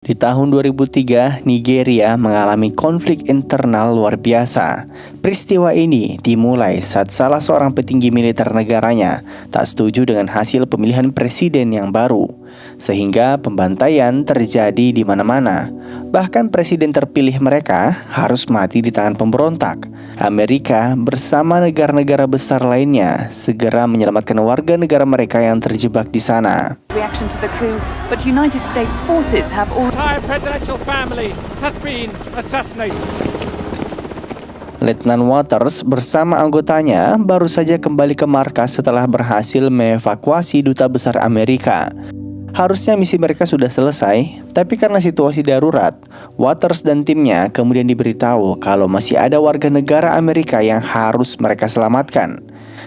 Di tahun 2003, Nigeria mengalami konflik internal luar biasa. Peristiwa ini dimulai saat salah seorang petinggi militer negaranya tak setuju dengan hasil pemilihan presiden yang baru, sehingga pembantaian terjadi di mana-mana. Bahkan presiden terpilih mereka harus mati di tangan pemberontak. Amerika bersama negara-negara besar lainnya segera menyelamatkan warga negara mereka yang terjebak di sana. Reaction to the coup, but United States forces have all entire presidential family has been assassinated. Letnan Waters bersama anggotanya baru saja kembali ke markas setelah berhasil mengevakuasi duta besar Amerika. Harusnya misi mereka sudah selesai, tapi karena situasi darurat, Waters dan timnya kemudian diberitahu kalau masih ada warga negara Amerika yang harus mereka selamatkan.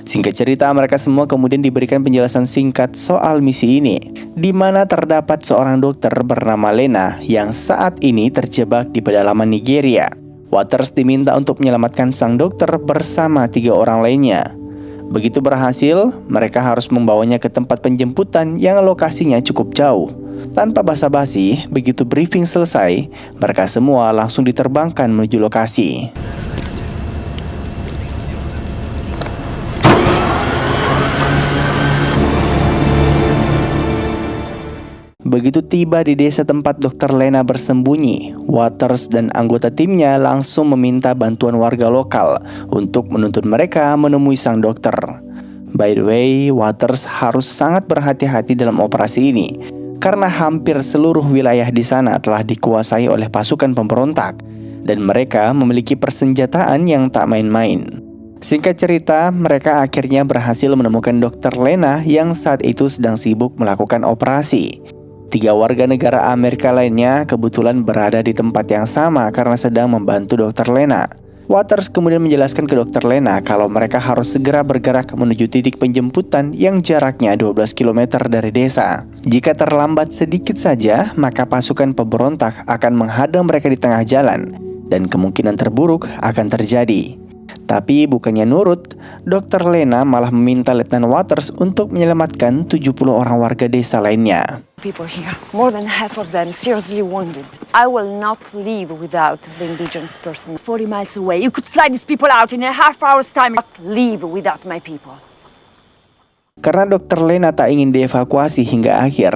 Singkat cerita, mereka semua kemudian diberikan penjelasan singkat soal misi ini, di mana terdapat seorang dokter bernama Lena yang saat ini terjebak di pedalaman Nigeria. Waters diminta untuk menyelamatkan sang dokter bersama 3 orang lainnya. Begitu berhasil, mereka harus membawanya ke tempat penjemputan yang lokasinya cukup jauh. Tanpa basa-basi, begitu briefing selesai, mereka semua langsung diterbangkan menuju lokasi. Begitu tiba di desa tempat Dr. Lena bersembunyi, Waters dan anggota timnya langsung meminta bantuan warga lokal untuk menuntun mereka menemui sang dokter. By the way, Waters harus sangat berhati-hati dalam operasi ini, karena hampir seluruh wilayah di sana telah dikuasai oleh pasukan pemberontak, dan mereka memiliki persenjataan yang tak main-main. Singkat cerita, mereka akhirnya berhasil menemukan Dr. Lena yang saat itu sedang sibuk melakukan operasi. 3 warga negara Amerika lainnya kebetulan berada di tempat yang sama karena sedang membantu Dr. Lena. Waters kemudian menjelaskan ke Dr. Lena kalau mereka harus segera bergerak menuju titik penjemputan yang jaraknya 12 km dari desa. Jika terlambat sedikit saja, maka pasukan pemberontak akan menghadang mereka di tengah jalan, dan kemungkinan terburuk akan terjadi. Tapi bukannya nurut, Dr. Lena malah meminta Letnan Waters untuk menyelamatkan 70 orang warga desa lainnya. People here, more than half of them seriously wounded. I will not leave without the indigenous person 40 miles away. You could fly these people out in a half hour's time. Not leave without my people. Karena Dr. Lena tak ingin dievakuasi hingga akhir,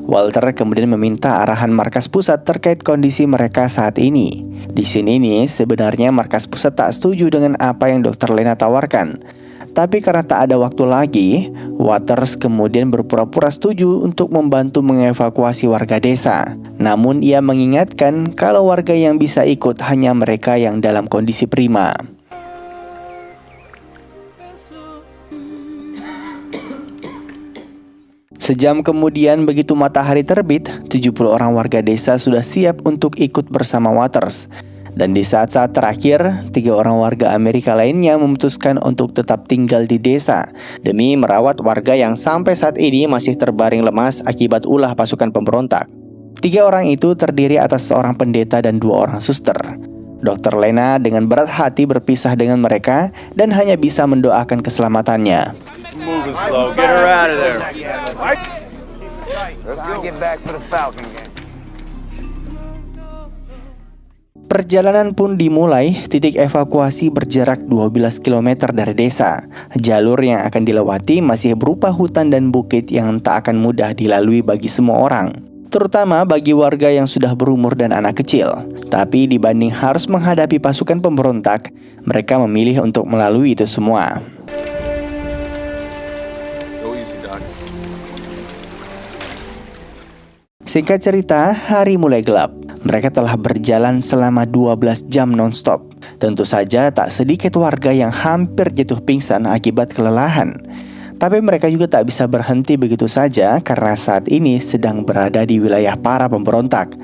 Walter kemudian meminta arahan markas pusat terkait kondisi mereka saat ini. Di sini nih, sebenarnya markas pusat tak setuju dengan apa yang Dr. Lena tawarkan. Tapi karena tak ada waktu lagi, Waters kemudian berpura-pura setuju untuk membantu mengevakuasi warga desa. Namun ia mengingatkan kalau warga yang bisa ikut hanya mereka yang dalam kondisi prima. Sejam kemudian, begitu matahari terbit, 70 orang warga desa sudah siap untuk ikut bersama Waters. Dan di saat-saat terakhir, 3 orang warga Amerika lainnya memutuskan untuk tetap tinggal di desa demi merawat warga yang sampai saat ini masih terbaring lemas akibat ulah pasukan pemberontak. 3 orang itu terdiri atas seorang pendeta dan 2 orang suster. Dr. Lena dengan berat hati berpisah dengan mereka dan hanya bisa mendoakan keselamatannya. Moving slow. Get her out of there. Let's go. Get back for the Falcon game. Perjalanan pun dimulai. Titik evakuasi berjarak 12 km dari desa. Jalur yang akan dilewati masih berupa hutan dan bukit yang tak akan mudah dilalui bagi semua orang, terutama bagi warga yang sudah berumur dan anak kecil. Tapi dibanding harus menghadapi pasukan pemberontak, mereka memilih untuk melalui itu semua. Singkat cerita, hari mulai gelap. Mereka telah berjalan selama 12 jam non-stop. Tentu saja tak sedikit warga yang hampir jatuh pingsan akibat kelelahan. Tapi mereka juga tak bisa berhenti begitu saja karena saat ini sedang berada di wilayah para pemberontak.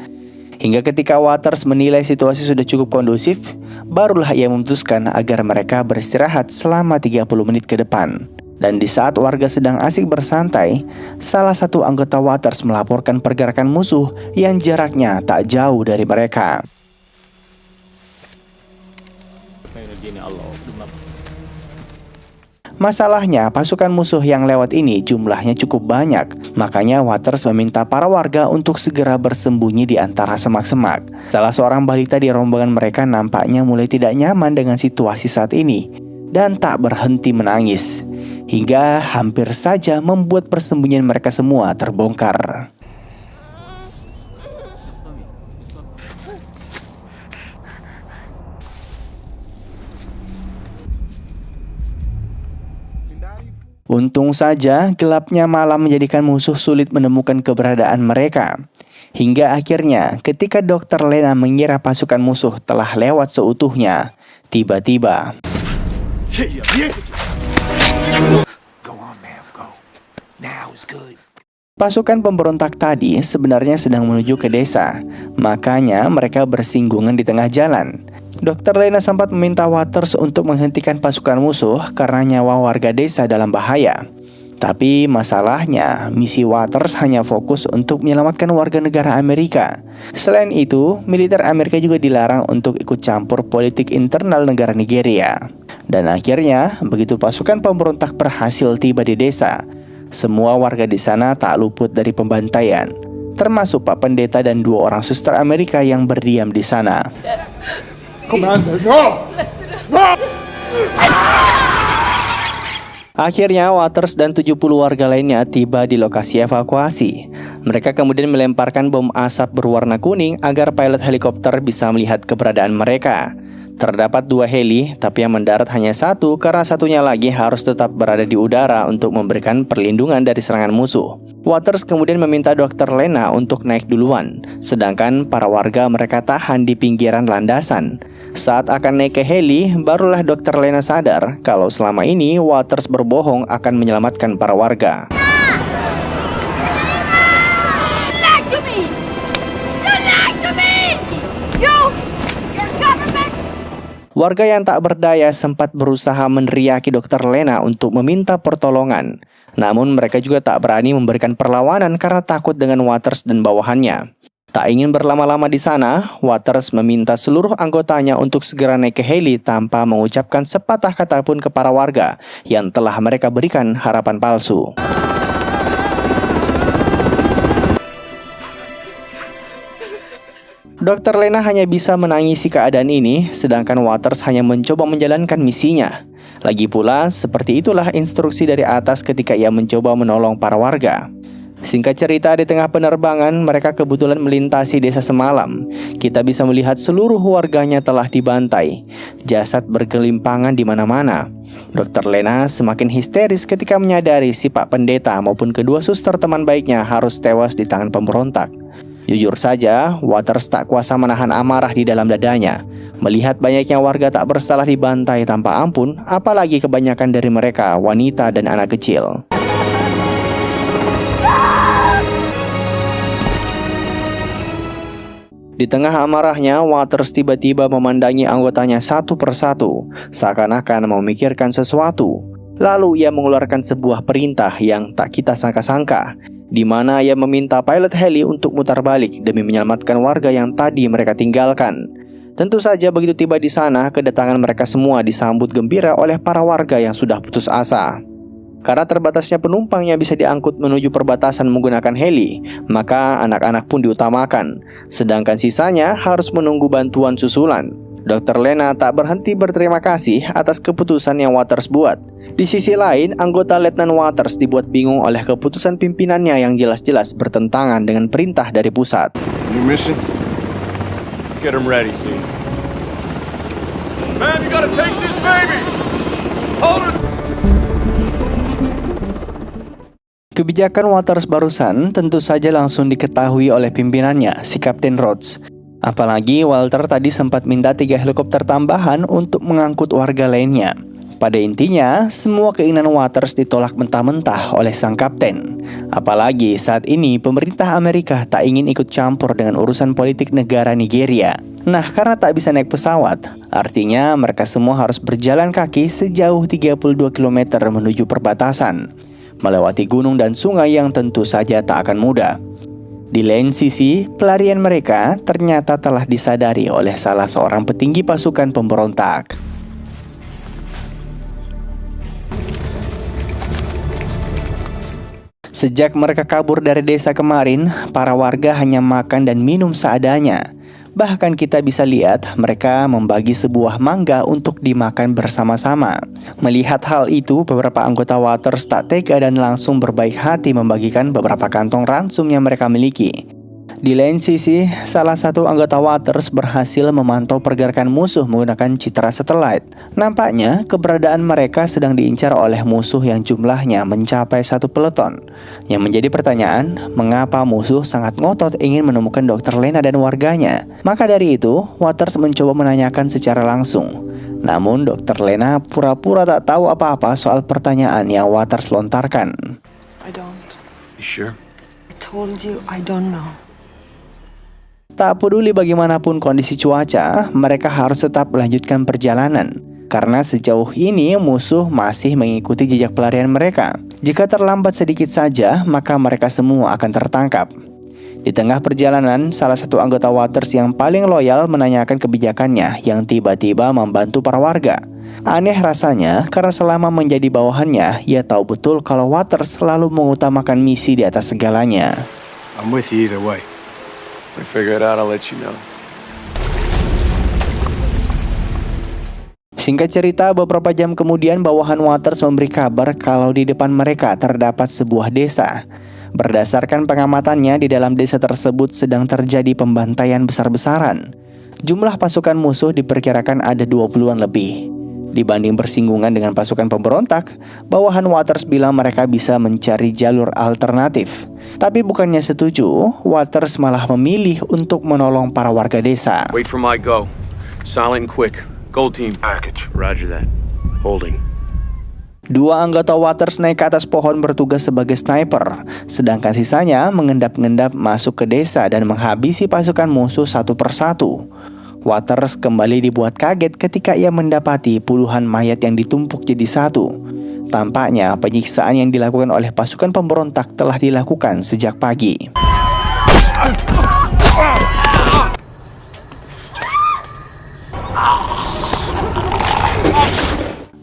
Hingga ketika Waters menilai situasi sudah cukup kondusif, barulah ia memutuskan agar mereka beristirahat selama 30 menit ke depan. Dan di saat warga sedang asik bersantai, salah satu anggota Waters melaporkan pergerakan musuh yang jaraknya tak jauh dari mereka. Masalahnya, pasukan musuh yang lewat ini jumlahnya cukup banyak. Makanya Waters meminta para warga untuk segera bersembunyi di antara semak-semak. Salah seorang balita di rombongan mereka nampaknya mulai tidak nyaman dengan situasi saat ini dan tak berhenti menangis, hingga hampir saja membuat persembunyian mereka semua terbongkar. Untung saja gelapnya malam menjadikan musuh sulit menemukan keberadaan mereka. Hingga akhirnya ketika Dr. Lena mengira pasukan musuh telah lewat seutuhnya, tiba-tiba pasukan pemberontak tadi sebenarnya sedang menuju ke desa. Makanya mereka bersinggungan di tengah jalan. Dr. Lena sempat meminta Waters untuk menghentikan pasukan musuh karena nyawa warga desa dalam bahaya. Tapi masalahnya, misi Waters hanya fokus untuk menyelamatkan warga negara Amerika. Selain itu, militer Amerika juga dilarang untuk ikut campur politik internal negara Nigeria. Dan akhirnya, begitu pasukan pemberontak berhasil tiba di desa, semua warga di sana tak luput dari pembantaian, termasuk Pak Pendeta dan 2 orang suster Amerika yang berdiam di sana. Commander, no! No! Akhirnya Waters dan 70 warga lainnya tiba di lokasi evakuasi. Mereka kemudian melemparkan bom asap berwarna kuning agar pilot helikopter bisa melihat keberadaan mereka. Terdapat 2 heli, tapi yang mendarat hanya 1 karena satunya lagi harus tetap berada di udara untuk memberikan perlindungan dari serangan musuh. Waters kemudian meminta Dr. Lena untuk naik duluan, sedangkan para warga mereka tahan di pinggiran landasan. Saat akan naik ke heli, barulah Dr. Lena sadar kalau selama ini Waters berbohong akan menyelamatkan para warga. Warga yang tak berdaya sempat berusaha meneriaki Dr. Lena untuk meminta pertolongan. Namun mereka juga tak berani memberikan perlawanan karena takut dengan Waters dan bawahannya. Tak ingin berlama-lama di sana, Waters meminta seluruh anggotanya untuk segera naik ke heli tanpa mengucapkan sepatah kata pun ke para warga yang telah mereka berikan harapan palsu. Dr. Lena hanya bisa menangisi keadaan ini, sedangkan Waters hanya mencoba menjalankan misinya. Lagi pula, seperti itulah instruksi dari atas ketika ia mencoba menolong para warga. Singkat cerita, di tengah penerbangan, mereka kebetulan melintasi desa semalam. Kita bisa melihat seluruh warganya telah dibantai. Jasad bergelimpangan di mana-mana. Dr. Lena semakin histeris ketika menyadari si Pak Pendeta maupun kedua suster teman baiknya harus tewas di tangan pemberontak. Jujur saja, Waters tak kuasa menahan amarah di dalam dadanya. Melihat banyaknya warga tak bersalah dibantai tanpa ampun, apalagi kebanyakan dari mereka wanita dan anak kecil. Di tengah amarahnya, Waters tiba-tiba memandangi anggotanya satu persatu, seakan-akan memikirkan sesuatu. Lalu ia mengeluarkan sebuah perintah yang tak kita sangka-sangka, di mana ia meminta pilot heli untuk mutar balik demi menyelamatkan warga yang tadi mereka tinggalkan. Tentu saja begitu tiba di sana, kedatangan mereka semua disambut gembira oleh para warga yang sudah putus asa. Karena terbatasnya penumpang yang bisa diangkut menuju perbatasan menggunakan heli, maka anak-anak pun diutamakan, sedangkan sisanya harus menunggu bantuan susulan. Dr. Lena tak berhenti berterima kasih atas keputusan yang Waters buat. Di sisi lain, anggota Letnan Waters dibuat bingung oleh keputusan pimpinannya yang jelas-jelas bertentangan dengan perintah dari pusat. New mission? Get him ready, see? Man, you gotta take this baby! Hold it! Kebijakan Waters barusan tentu saja langsung diketahui oleh pimpinannya, si Kapten Rhodes. Apalagi Walter tadi sempat minta 3 helikopter tambahan untuk mengangkut warga lainnya. Pada intinya, semua keinginan Waters ditolak mentah-mentah oleh sang kapten. Apalagi saat ini pemerintah Amerika tak ingin ikut campur dengan urusan politik negara Nigeria. Nah, karena tak bisa naik pesawat, artinya mereka semua harus berjalan kaki sejauh 32 km menuju perbatasan, melewati gunung dan sungai yang tentu saja tak akan mudah. Di lain sisi, pelarian mereka ternyata telah disadari oleh salah seorang petinggi pasukan pemberontak. Sejak mereka kabur dari desa kemarin, para warga hanya makan dan minum seadanya. Bahkan kita bisa lihat mereka membagi sebuah mangga untuk dimakan bersama-sama. Melihat hal itu, beberapa anggota Waters tak tega dan langsung berbaik hati membagikan beberapa kantong ransum yang mereka miliki. Di lain sisi, salah satu anggota Waters berhasil memantau pergerakan musuh menggunakan citra satelit. Nampaknya, keberadaan mereka sedang diincar oleh musuh yang jumlahnya mencapai 1 peleton. Yang menjadi pertanyaan, mengapa musuh sangat ngotot ingin menemukan Dr. Lena dan warganya? Maka dari itu, Waters mencoba menanyakan secara langsung. Namun, Dr. Lena pura-pura tak tahu apa-apa soal pertanyaan yang Waters lontarkan. I don't. You sure? I told you I don't know. Tak peduli bagaimanapun kondisi cuaca, mereka harus tetap melanjutkan perjalanan. Karena sejauh ini musuh masih mengikuti jejak pelarian mereka. Jika terlambat sedikit saja, maka mereka semua akan tertangkap. Di tengah perjalanan, salah satu anggota Waters yang paling loyal menanyakan kebijakannya yang tiba-tiba membantu para warga. Aneh rasanya, karena selama menjadi bawahannya, ia tahu betul kalau Waters selalu mengutamakan misi di atas segalanya. I'm with you either way. When I figure it out, I'll let you know. Singkat cerita, beberapa jam kemudian bawahan Waters memberi kabar kalau di depan mereka terdapat sebuah desa. Berdasarkan pengamatannya, di dalam desa tersebut sedang terjadi pembantaian besar-besaran. Jumlah pasukan musuh diperkirakan ada 20-an lebih. Dibanding bersinggungan dengan pasukan pemberontak, bawahan Waters bilang mereka bisa mencari jalur alternatif. Tapi bukannya setuju, Waters malah memilih untuk menolong para warga desa. Wait for my go. Silent and quick. Gold team package. Roger that. Holding. Dua anggota Waters naik ke atas pohon bertugas sebagai sniper, sedangkan sisanya mengendap-endap masuk ke desa dan menghabisi pasukan musuh satu persatu. Waters kembali dibuat kaget ketika ia mendapati puluhan mayat yang ditumpuk jadi satu. Tampaknya penyiksaan yang dilakukan oleh pasukan pemberontak telah dilakukan sejak pagi.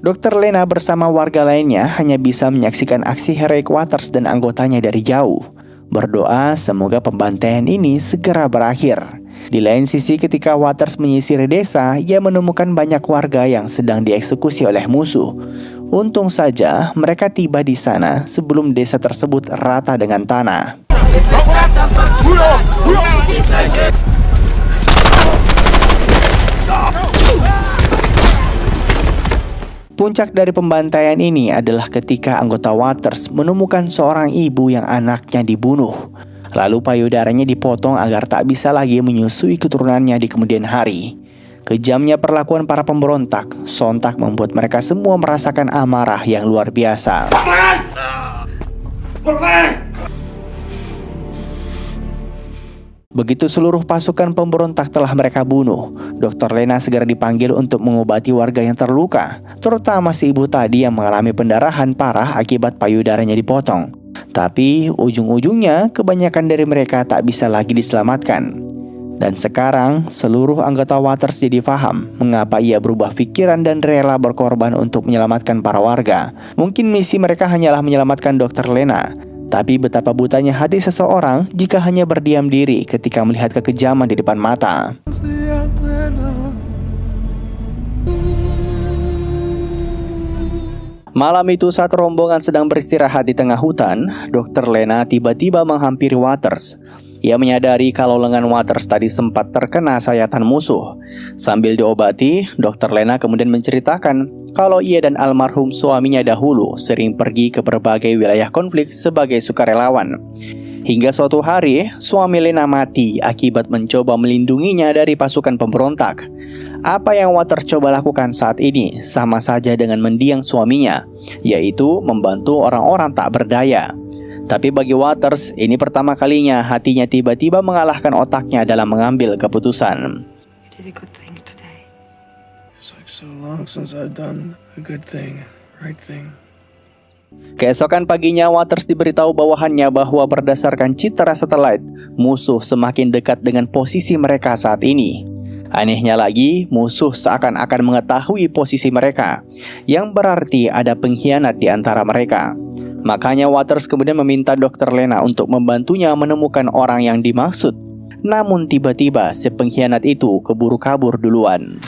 Dr. Lena bersama warga lainnya hanya bisa menyaksikan aksi heroik Waters dan anggotanya dari jauh. Berdoa semoga pembantaian ini segera berakhir. Di lain sisi, ketika Waters menyisiri desa, ia menemukan banyak warga yang sedang dieksekusi oleh musuh. Untung saja mereka tiba di sana sebelum desa tersebut rata dengan tanah. Puncak dari pembantaian ini adalah ketika anggota Waters menemukan seorang ibu yang anaknya dibunuh. Lalu payudaranya dipotong agar tak bisa lagi menyusui keturunannya di kemudian hari. Kejamnya perlakuan para pemberontak sontak membuat mereka semua merasakan amarah yang luar biasa. Begitu seluruh pasukan pemberontak telah mereka bunuh, Dr. Lena segera dipanggil untuk mengobati warga yang terluka, terutama si ibu tadi yang mengalami pendarahan parah akibat payudaranya dipotong. Tapi ujung-ujungnya kebanyakan dari mereka tak bisa lagi diselamatkan. Dan sekarang seluruh anggota Waters jadi paham mengapa ia berubah pikiran dan rela berkorban untuk menyelamatkan para warga. Mungkin misi mereka hanyalah menyelamatkan Dr. Lena, tapi betapa butanya hati seseorang jika hanya berdiam diri ketika melihat kekejaman di depan mata. Malam itu saat rombongan sedang beristirahat di tengah hutan, Dr. Lena tiba-tiba menghampiri Waters. Ia menyadari kalau lengan Waters tadi sempat terkena sayatan musuh. Sambil diobati, Dr. Lena kemudian menceritakan kalau ia dan almarhum suaminya dahulu sering pergi ke berbagai wilayah konflik sebagai sukarelawan. Hingga suatu hari, suami Lena mati akibat mencoba melindunginya dari pasukan pemberontak. Apa yang Waters coba lakukan saat ini sama saja dengan mendiang suaminya, yaitu membantu orang-orang tak berdaya. Tapi bagi Waters, ini pertama kalinya hatinya tiba-tiba mengalahkan otaknya dalam mengambil keputusan. You did a good thing today. It's like so long since I've done a good thing, right thing. Keesokan paginya, Waters diberitahu bawahannya bahwa berdasarkan citra satelit, musuh semakin dekat dengan posisi mereka saat ini. Anehnya lagi, musuh seakan-akan mengetahui posisi mereka, yang berarti ada pengkhianat di antara mereka. Makanya Waters kemudian meminta Dr. Lena untuk membantunya menemukan orang yang dimaksud. Namun tiba-tiba si pengkhianat itu keburu kabur duluan.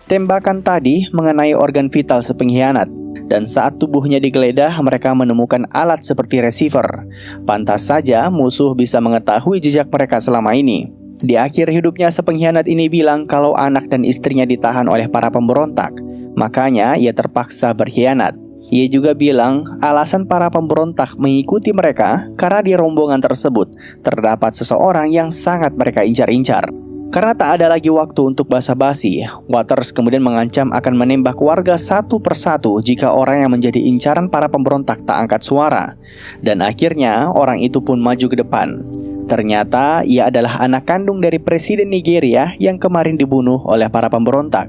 Tembakan tadi mengenai organ vital si pengkhianat, dan saat tubuhnya digeledah mereka menemukan alat seperti receiver. Pantas saja musuh bisa mengetahui jejak mereka selama ini. Di akhir hidupnya si pengkhianat ini bilang kalau anak dan istrinya ditahan oleh para pemberontak, makanya ia terpaksa berkhianat. Ia juga bilang alasan para pemberontak mengikuti mereka karena di rombongan tersebut terdapat seseorang yang sangat mereka incar-incar. Karena tak ada lagi waktu untuk basa-basi, Waters kemudian mengancam akan menembak warga satu persatu jika orang yang menjadi incaran para pemberontak tak angkat suara. Dan akhirnya orang itu pun maju ke depan. Ternyata ia adalah anak kandung dari Presiden Nigeria yang kemarin dibunuh oleh para pemberontak.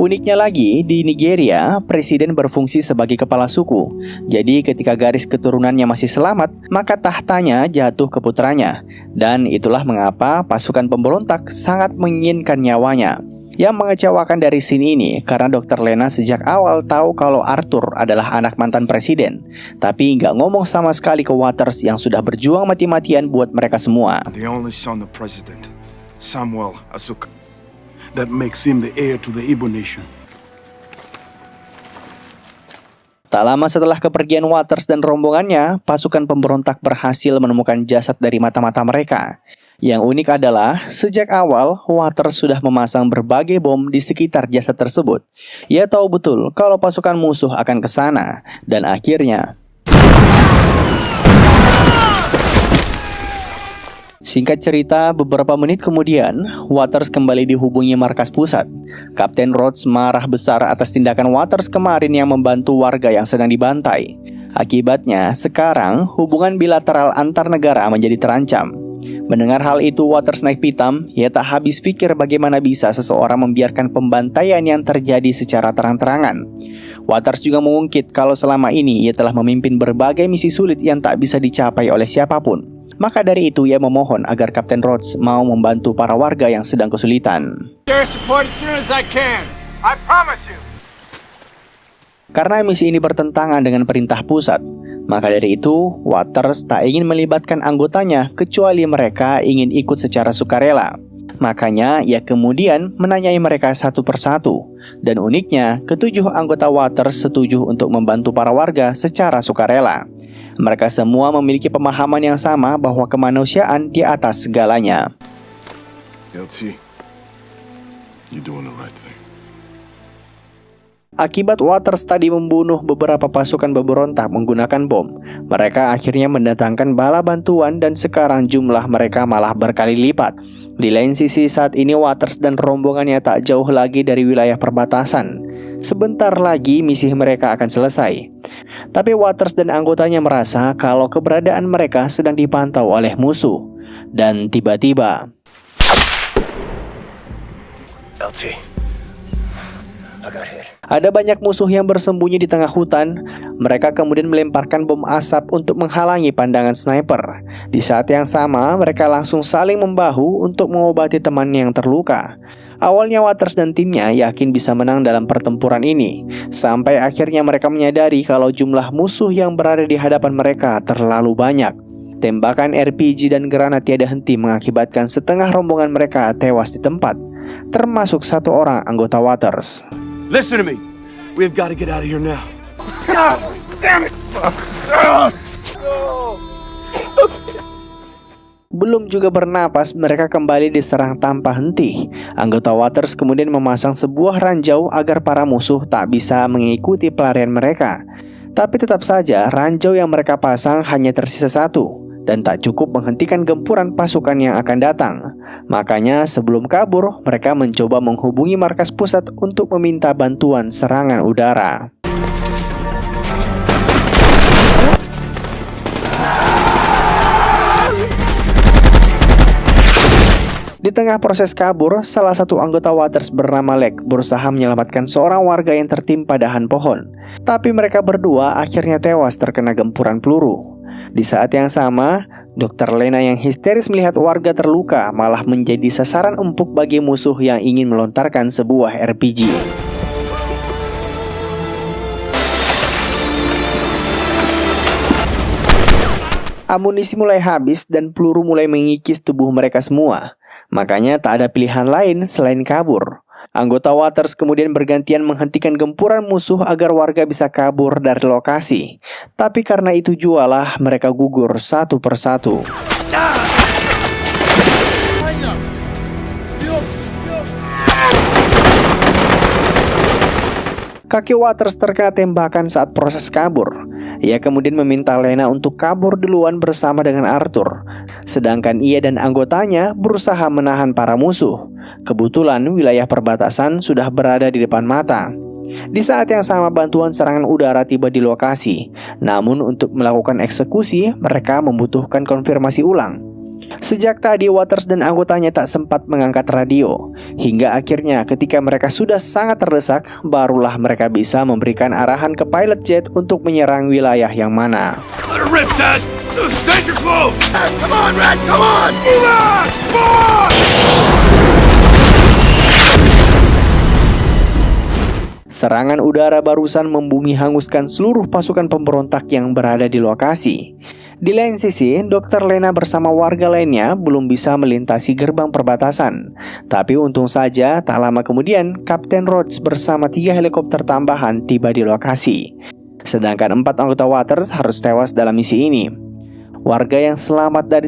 Uniknya lagi, di Nigeria, presiden berfungsi sebagai kepala suku. Jadi ketika garis keturunannya masih selamat, maka tahtanya jatuh ke putranya. Dan itulah mengapa pasukan pemberontak sangat menginginkan nyawanya. Yang mengecewakan dari sini ini, karena Dr. Lena sejak awal tahu kalau Arthur adalah anak mantan presiden. Tapi nggak ngomong sama sekali ke Waters yang sudah berjuang mati-matian buat mereka semua. The only son of President Samuel Azuka. That makes him the heir to the Igbo nation. Tak lama setelah kepergian Waters dan rombongannya, pasukan pemberontak berhasil menemukan jasad dari mata-mata mereka. Yang unik adalah, sejak awal, Waters sudah memasang berbagai bom di sekitar jasad tersebut. Ia tahu betul kalau pasukan musuh akan ke sana, dan akhirnya singkat cerita, beberapa menit kemudian, Waters kembali dihubungi markas pusat. Kapten Rhodes marah besar atas tindakan Waters kemarin yang membantu warga yang sedang dibantai. Akibatnya, sekarang hubungan bilateral antar negara menjadi terancam. Mendengar hal itu, Waters naik pitam. Ia tak habis pikir bagaimana bisa seseorang membiarkan pembantaian yang terjadi secara terang-terangan. Waters juga mengungkit kalau selama ini ia telah memimpin berbagai misi sulit yang tak bisa dicapai oleh siapapun. Maka dari itu ia memohon agar Kapten Rhodes mau membantu para warga yang sedang kesulitan. Karena misi ini bertentangan dengan perintah pusat, maka dari itu Waters tak ingin melibatkan anggotanya kecuali mereka ingin ikut secara sukarela. Makanya ia kemudian menanyai mereka satu persatu. Dan uniknya, ketujuh anggota Waters setuju untuk membantu para warga secara sukarela. Mereka semua memiliki pemahaman yang sama bahwa kemanusiaan di atas segalanya. LT, you're doing the right thing. Akibat Waters tadi membunuh beberapa pasukan pemberontak menggunakan bom, mereka akhirnya mendatangkan bala bantuan dan sekarang jumlah mereka malah berkali lipat. Di lain sisi, saat ini Waters dan rombongannya tak jauh lagi dari wilayah perbatasan. Sebentar lagi misi mereka akan selesai. Tapi Waters dan anggotanya merasa kalau keberadaan mereka sedang dipantau oleh musuh. Dan tiba-tiba LT, I got hit. ada banyak musuh yang bersembunyi di tengah hutan. Mereka kemudian melemparkan bom asap untuk menghalangi pandangan sniper. Di saat yang sama, mereka langsung saling membahu untuk mengobati temannya yang terluka. Awalnya Waters dan timnya yakin bisa menang dalam pertempuran ini, sampai akhirnya mereka menyadari kalau jumlah musuh yang berada di hadapan mereka terlalu banyak. Tembakan RPG dan granat tiada henti mengakibatkan setengah rombongan mereka tewas di tempat, termasuk satu orang anggota Waters. Listen to me. We've got to get out of here now. Damn it! Belum juga bernapas, mereka kembali diserang tanpa henti. Anggota Waters kemudian memasang sebuah ranjau agar para musuh tak bisa mengikuti pelarian mereka. Tapi tetap saja ranjau yang mereka pasang hanya tersisa satu, dan tak cukup menghentikan gempuran pasukan yang akan datang. Makanya sebelum kabur, mereka mencoba menghubungi markas pusat untuk meminta bantuan serangan udara. Di tengah proses kabur, salah satu anggota Waters bernama Lek berusaha menyelamatkan seorang warga yang tertimpa dahan pohon. Tapi mereka berdua akhirnya tewas terkena gempuran peluru. Di saat yang sama, Dr. Lena yang histeris melihat warga terluka malah menjadi sasaran empuk bagi musuh yang ingin melontarkan sebuah RPG. Amunisi mulai habis dan peluru mulai mengikis tubuh mereka semua. Makanya tak ada pilihan lain selain kabur. Anggota Waters kemudian bergantian menghentikan gempuran musuh agar warga bisa kabur dari lokasi. Tapi karena itu jualah mereka gugur satu persatu. Kaki Waters terkena tembakan saat proses kabur. Ia kemudian meminta Lena untuk kabur duluan bersama dengan Arthur. Sedangkan ia dan anggotanya berusaha menahan para musuh. Kebetulan wilayah perbatasan sudah berada di depan mata. Di saat yang sama bantuan serangan udara tiba di lokasi. Namun untuk melakukan eksekusi mereka membutuhkan konfirmasi ulang. Sejak tadi Waters dan anggotanya tak sempat mengangkat radio. Hingga akhirnya ketika mereka sudah sangat terdesak, barulah mereka bisa memberikan arahan ke pilot jet untuk menyerang wilayah yang mana. Let her rip, Ted! This is danger close! Come on, Red! Come on! Move on! Move on! Serangan udara barusan membumi hanguskan seluruh pasukan pemberontak yang berada di lokasi. Di lain sisi, Dr. Lena bersama warga lainnya belum bisa melintasi gerbang perbatasan. Tapi untung saja, tak lama kemudian, Kapten Rhodes bersama 3 helikopter tambahan tiba di lokasi. Sedangkan 4 anggota Waters harus tewas dalam misi ini. Warga yang selamat dari